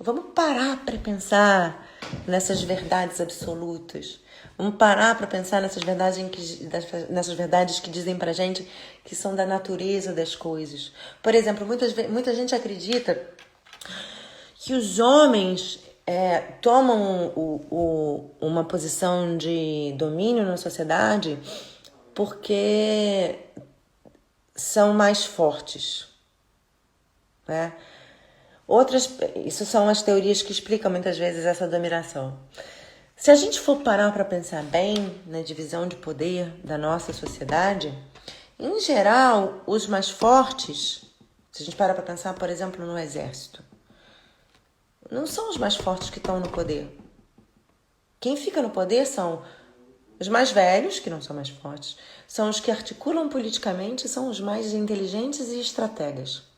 Vamos parar para pensar nessas verdades absolutas. Vamos parar para pensar nessas verdades que dizem pra gente que são da natureza das coisas. Por exemplo, muita gente acredita que os homens tomam uma posição de domínio na sociedade porque são mais fortes, né? Isso são as teorias que explicam muitas vezes essa dominação. Se a gente for parar para pensar bem na divisão de poder da nossa sociedade, em geral, os mais fortes, se a gente parar para pensar, por exemplo, no exército, não são os mais fortes que estão no poder. Quem fica no poder são os mais velhos, que não são mais fortes, são os que articulam politicamente, são os mais inteligentes e estrategas.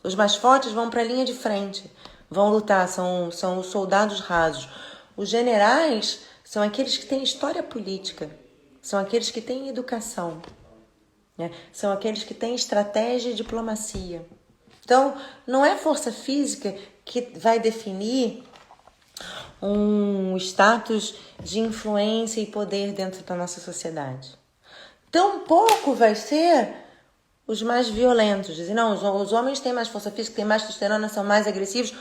Os mais fortes vão para a linha de frente, vão lutar, são os soldados rasos. Os generais são aqueles que têm história política, são aqueles que têm educação, né? São aqueles que têm estratégia e diplomacia. Então, não é força física que vai definir um status de influência e poder dentro da nossa sociedade. Tampouco vai ser os mais violentos. Dizem, não, os homens têm mais força física, têm mais testosterona, são mais agressivos,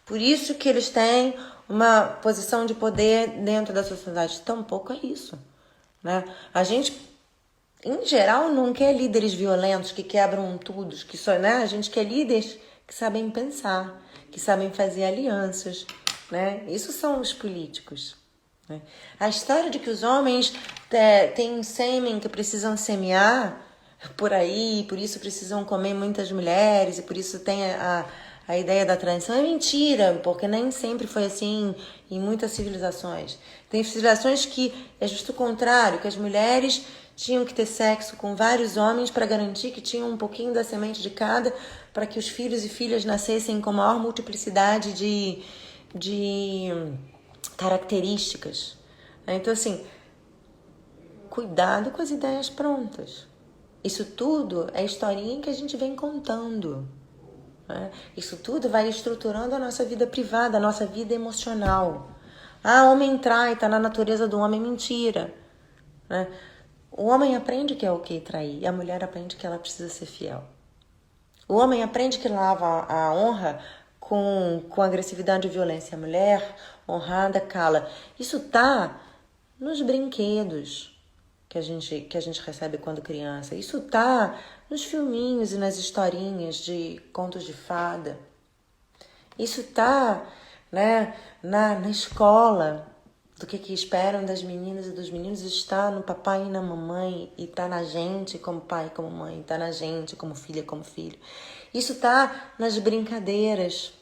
por isso que eles têm uma posição de poder dentro da sociedade. Tampouco é isso, né? A gente, em geral, não quer líderes violentos que quebram tudo, que só, né? A gente quer líderes que sabem pensar, que sabem fazer alianças, né? Isso são os políticos, né? A história de que os homens têm sêmen que precisam semear por aí, por isso precisam comer muitas mulheres e por isso tem a ideia da transição é mentira, porque nem sempre foi assim em muitas civilizações. Tem civilizações que é justo o contrário, que as mulheres tinham que ter sexo com vários homens para garantir que tinham um pouquinho da semente de cada, para que os filhos e filhas nascessem com maior multiplicidade de características. Então, assim, cuidado com as ideias prontas. Isso tudo é historinha que a gente vem contando, né? Isso tudo vai estruturando a nossa vida privada, a nossa vida emocional. Ah, homem trai, tá na natureza do homem, mentira, né? O homem aprende que é ok trair, e a mulher aprende que ela precisa ser fiel. O homem aprende que lava a honra com agressividade e violência. A mulher honrada cala. Isso tá nos brinquedos que a gente recebe quando criança. Isso tá nos filminhos e nas historinhas de contos de fada. Isso tá, né, na escola, do que esperam das meninas e dos meninos, está no papai e na mamãe, e tá na gente como pai e como mãe, tá na gente como filha como filho. Isso tá nas brincadeiras,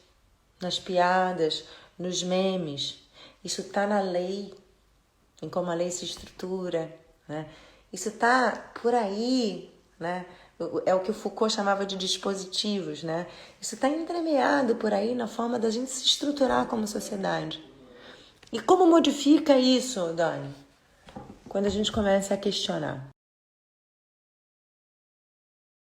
nas piadas, nos memes. Isso tá na lei, em como a lei se estrutura, né? Isso tá por aí, né? É o que o Foucault chamava de dispositivos, né? Isso está entremeado por aí na forma da gente se estruturar como sociedade. E como modifica isso, Dani? Quando a gente começa a questionar.